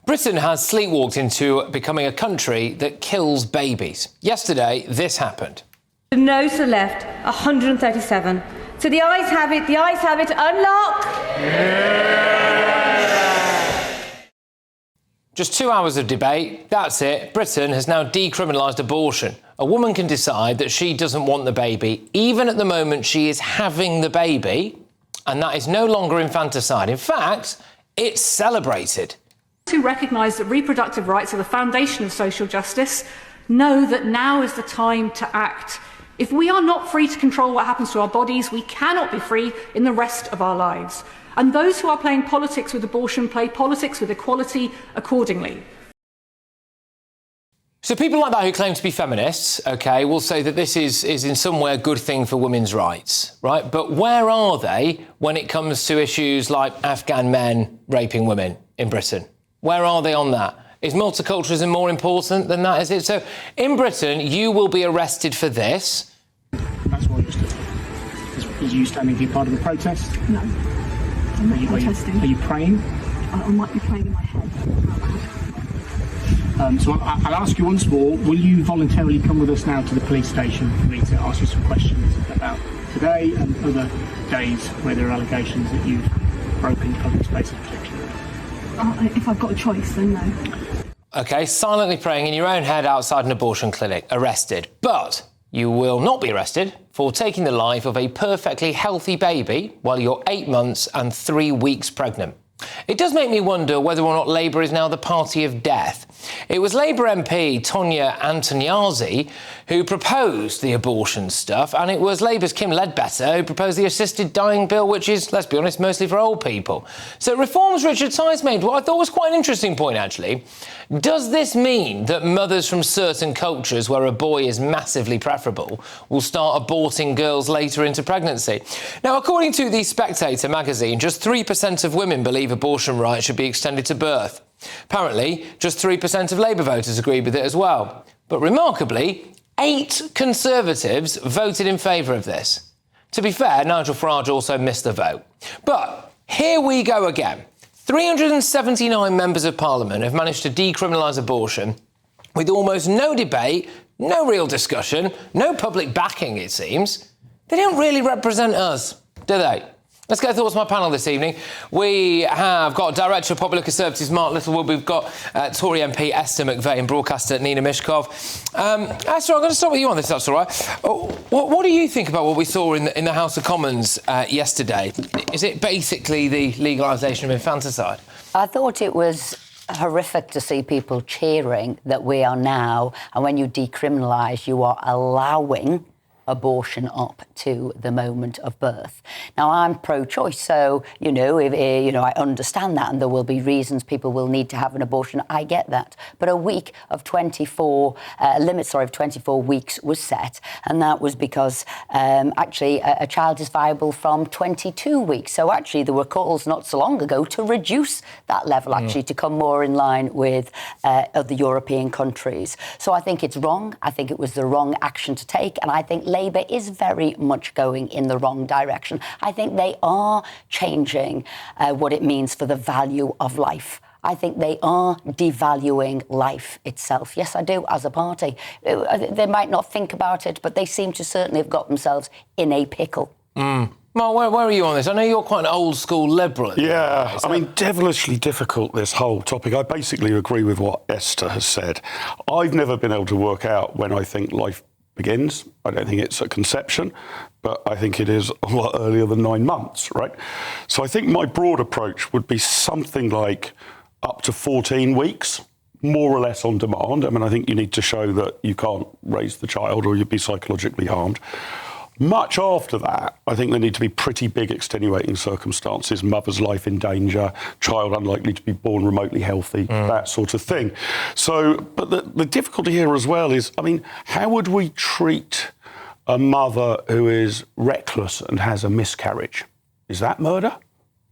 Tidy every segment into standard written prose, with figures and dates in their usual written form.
Britain has sleepwalked into becoming a country that kills babies. Yesterday, this happened. The noes to the left, 137. So the ayes have it, unlock! Just 2 hours of debate, that's it. Britain has now decriminalised abortion. A woman can decide that she doesn't want the baby, even at the moment she is having the baby, and that is no longer infanticide. In fact, it's celebrated. Who recognise that reproductive rights are the foundation of social justice know that now is the time to act. If we are not free to control what happens to our bodies, we cannot be free in the rest of our lives. And those who are playing politics with abortion play politics with equality accordingly. So people like that who claim to be feminists, OK, will say that this is in some way a good thing for women's rights, right? But where are they when it comes to issues like Afghan men raping women in Britain? Where are they on that? Is multiculturalism more important than that, is it? So in Britain, you will be arrested for this. That's what you're doing. Is you standing here part of the protest? No, I'm not protesting. Are you praying? I might be praying in my head. So I'll ask you once more, will you voluntarily come with us now to the police station for me to ask you some questions about today and other days where there are allegations that you've broken public space of protection? If I've got a choice, then no. OK, silently praying in your own head outside an abortion clinic, arrested. But you will not be arrested for taking the life of a perfectly healthy baby while you're 8 months and 3 weeks pregnant. It does make me wonder whether or not Labour is now the party of death. It was Labour MP Tonya Antoniazzi who proposed the abortion stuff, and it was Labour's Kim Ledbetter who proposed the assisted dying bill, which is, let's be honest, mostly for old people. So reforms Richard Symes made, what I thought was quite an interesting point, actually. Does this mean that mothers from certain cultures where a boy is massively preferable will start aborting girls later into pregnancy? Now, according to The Spectator magazine, just 3% of women believe abortion rights should be extended to birth. Apparently, just 3% of Labour voters agreed with it as well. But remarkably, 8 Conservatives voted in favour of this. To be fair, Nigel Farage also missed the vote. But here we go again. 379 members of Parliament have managed to decriminalise abortion with almost no debate, no real discussion, no public backing, it seems. They don't really represent us, do they? Let's get thoughts from my panel this evening. We have got Director of Popular Conservatives Mark Littlewood. We've got Tory MP Esther McVeigh and broadcaster Nina Mishkov. Esther, I'm going to start with you on this, that's all right. What do you think about what we saw in the House of Commons yesterday? Is it basically the legalisation of infanticide? I thought it was horrific to see people cheering that we are now, and when you decriminalise, you are allowing abortion up to the moment of birth. Now, I'm pro-choice, so, I understand that, and there will be reasons people will need to have an abortion. I get that. But a week of 24 weeks was set, and that was because, a child is viable from 22 weeks. So, actually, there were calls not so long ago to reduce that level, to come more in line with other European countries. So, I think it's wrong. I think it was the wrong action to take, and I think Labour is very much going in the wrong direction. I think they are changing what it means for the value of life. I think they are devaluing life itself. Yes, I do, as a party. They might not think about it, but they seem to certainly have got themselves in a pickle. Mark, where are you on this? I know you're quite an old-school liberal. Yeah, I mean, devilishly difficult, this whole topic. I basically agree with what Esther has said. I've never been able to work out when I think life begins. I don't think it's at conception, but I think it is a lot earlier than 9 months, right? So I think my broad approach would be something like up to 14 weeks, more or less on demand. I mean, I think you need to show that you can't raise the child or you'd be psychologically harmed. Much after that, I think there need to be pretty big extenuating circumstances, mother's life in danger, child unlikely to be born remotely healthy, that sort of thing. So, but the difficulty here as well is, I mean, how would we treat a mother who is reckless and has a miscarriage? Is that murder?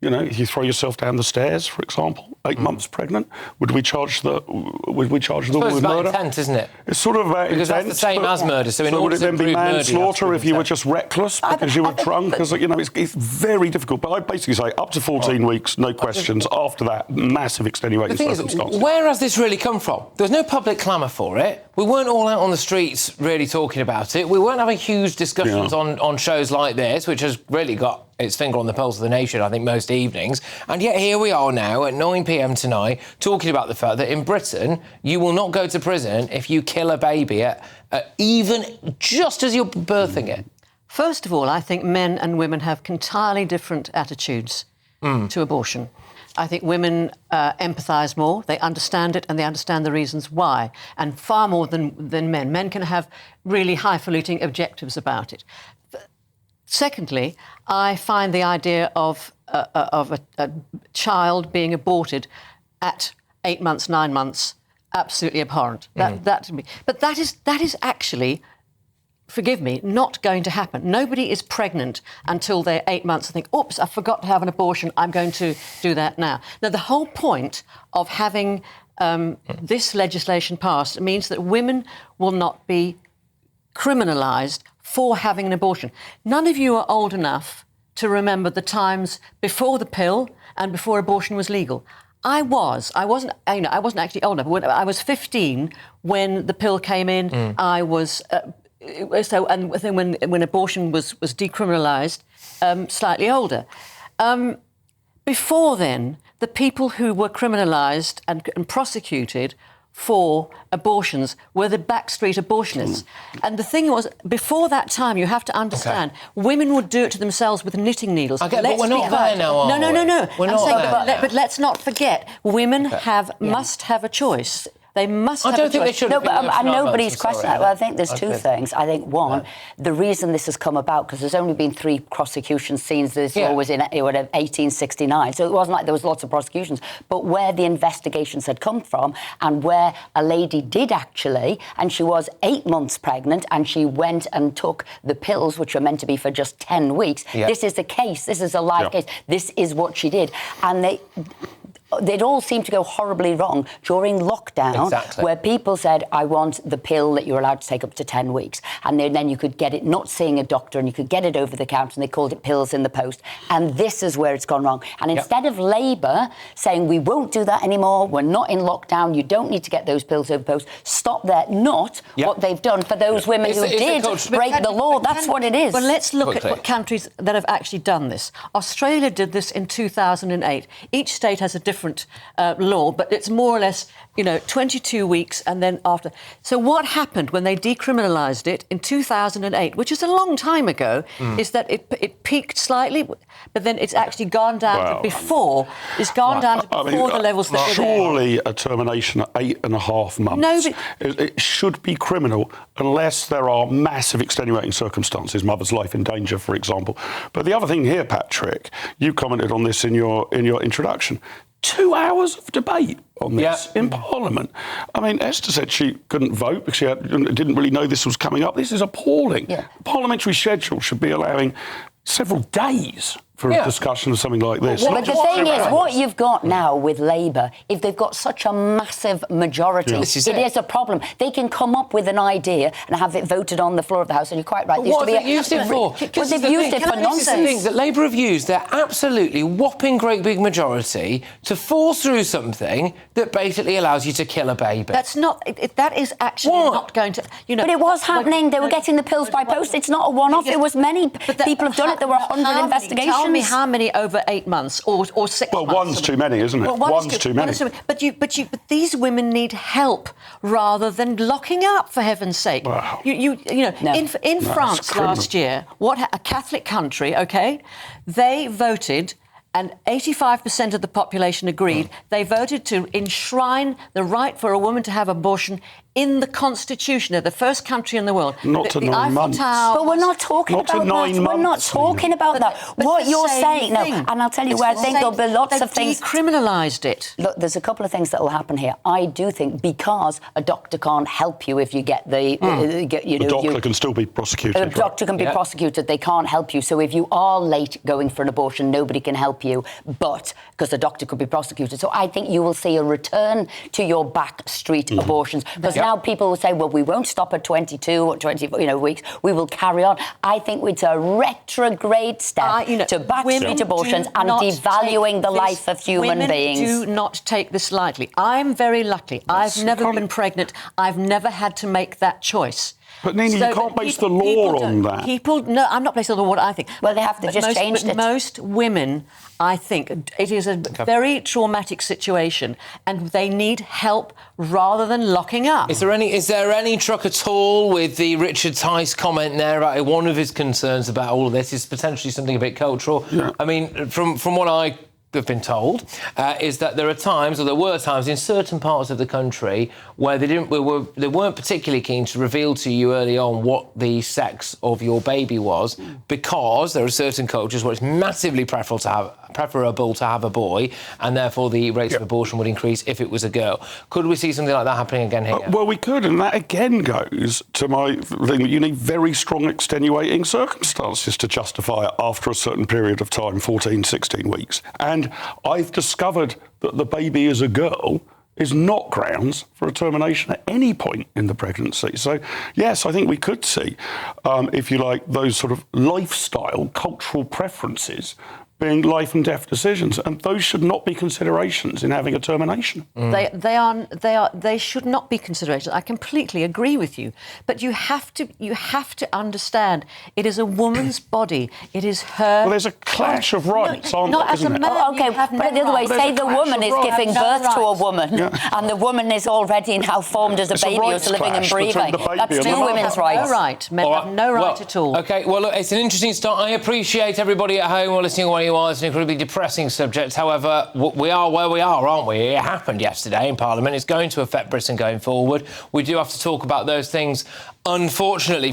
If you throw yourself down the stairs, for example. 8 months pregnant? Would we charge the woman with it's about murder? intent, isn't it? It's sort of about because intent. That's the same as murder. So, in would order it then to be prove murder, manslaughter if you were intent. just reckless because you were drunk? Because it's very difficult. But I basically say up to 14 weeks, no questions. After that, massive extenuating The thing circumstances. is, where has this really come from? There's no public clamour for it. We weren't all out on the streets really talking about it. We weren't having huge discussions on shows like this, which has really got its finger on the pulse of the nation, I think, most evenings. And yet here we are now at 9 p.m. tonight talking about the fact that in Britain you will not go to prison if you kill a baby even just as you're birthing it. First of all, I think men and women have entirely different attitudes to abortion. I think women empathise more, they understand it and they understand the reasons why, and far more than men. Men can have really highfalutin objectives about it. Secondly, I find the idea of a child being aborted at 8 months, 9 months, absolutely abhorrent. That to me. But that is actually, forgive me, not going to happen. Nobody is pregnant until they're 8 months and think, oops, I forgot to have an abortion, I'm going to do that now. Now, the whole point of having this legislation passed means that women will not be criminalised for having an abortion. None of you are old enough to remember the times before the pill and before abortion was legal. I wasn't actually old enough. When I was 15 when the pill came in. I was when abortion was decriminalised, slightly older. Before then, the people who were criminalised and prosecuted for abortions were the backstreet abortionists. And the thing was, before that time, you have to understand, women would do it to themselves with knitting needles. Okay, but we're not there now, are we? No. We're not there now. But let's not forget, women must have a choice. They must have a choice. I don't think they should. No, but nobody's questioning that. Well, I think there's two things. I think, one, the reason this has come about, because there's only been 3 prosecutions since this law was in 1869, so it wasn't like there was lots of prosecutions, but where the investigations had come from and where a lady did actually, and she was 8 months pregnant, and she went and took the pills, which were meant to be for just 10 weeks. This is the case. This is a live case. This is what she did. And they'd all seemed to go horribly wrong during lockdown, where people said, I want the pill that you're allowed to take up to 10 weeks. And then you could get it not seeing a doctor and you could get it over the counter, and they called it pills in the post. And this is where it's gone wrong. And instead of Labour saying, we won't do that anymore, we're not in lockdown, you don't need to get those pills over the post, stop there. Not what they've done for those women who did break the law. That's what it is. But let's look at what countries that have actually done this. Australia did this in 2008. Each state has a different law, but it's more or less, 22 weeks and then after. So what happened when they decriminalised it in 2008, which is a long time ago, is that it peaked slightly, but then it's actually gone down to before. It's gone down to before the levels that were there. Surely a termination at 8.5 months. No, but it should be criminal unless there are massive extenuating circumstances, mother's life in danger, for example. But the other thing here, Patrick, you commented on this in your introduction. 2 hours of debate on this in Parliament. I mean, Esther said she couldn't vote because she didn't really know this was coming up. This is appalling. The parliamentary schedule should be allowing several days for a discussion of something like this. But the thing is, what you've got now with Labour, if they've got such a massive majority, it is a problem. They can come up with an idea and have it voted on the floor of the House, and you're quite right. What have they used it for? Well, they've used it for nonsense. This is the thing, that Labour have used their absolutely whopping great big majority to force through something that basically allows you to kill a baby. That's not... that is actually not going to... But it was happening. They were getting the pills by post. It's not a one-off. It was many people have done it. There were 100 investigations. Tell me how many over 8 months or 6 months? Well, one's too many, isn't it? One's too many. But these women need help rather than locking up, for heaven's sake. Wow. In France last year, a Catholic country, they voted, and 85% of the population agreed. They voted to enshrine the right for a woman to have abortion in the Constitution. They're the first country in the world. Not to The 9 Eiffel months. Tower But we're not talking Not to about 9 that. We're not months, talking about that. But What it's you're the same saying, no, thing. and I'll tell you It's where I the think same- there'll be lots they've of things. Decriminalised it. Look, there's a couple of things that will happen here. I do think because a doctor can't help you if you get the, The doctor can still be prosecuted. a doctor can be prosecuted, they can't help you. So if you are late going for an abortion, nobody can help you, but because the doctor could be prosecuted. So I think you will see a return to your back street abortions. Because now people will say, well, we won't stop at 22 or 20 weeks. We will carry on. I think it's a retrograde step to back street abortions and devaluing the life of human beings. Women do not take this lightly. I'm very lucky. I've never been pregnant. I've never had to make that choice. But Nina, you can't base the law on that. No, I'm not basing it on what I think. Well, they have to just changed it. Most women, I think, it is a very traumatic situation, and they need help rather than locking up. Is there any truck at all with the Richard Tice comment there about one of his concerns about all of this is potentially something a bit cultural? Yeah. I mean, from what I have been told, is that there are times, or there were times in certain parts of the country where they weren't particularly keen to reveal to you early on what the sex of your baby was, because there are certain cultures where it's massively preferable to have a boy, and therefore the rates of abortion would increase if it was a girl. Could we see something like that happening again here? Well, we could, and that again goes to my thing that you need very strong extenuating circumstances to justify it after a certain period of time, 14, 16 weeks. And I've discovered that the baby is a girl is not grounds for a termination at any point in the pregnancy. So, yes, I think we could see, if you like, those sort of lifestyle, cultural preferences being life and death decisions, and those should not be considerations in having a termination. They should not be considerations. I completely agree with you, but you have to understand it is a woman's body. It is her. Well, there's a clash of rights, aren't not there? as a man. Okay, but the other way, say the woman is giving birth to a woman, and the woman is already now formed as a baby who's living and breathing. That's two women's rights. No right. Men have no right at all. Okay, well, look, it's an interesting start. I appreciate everybody at home or listening while you are. It's an incredibly depressing subject. However, we are where we are, aren't we? It happened yesterday in Parliament. It's going to affect Britain going forward. We do have to talk about those things, unfortunately.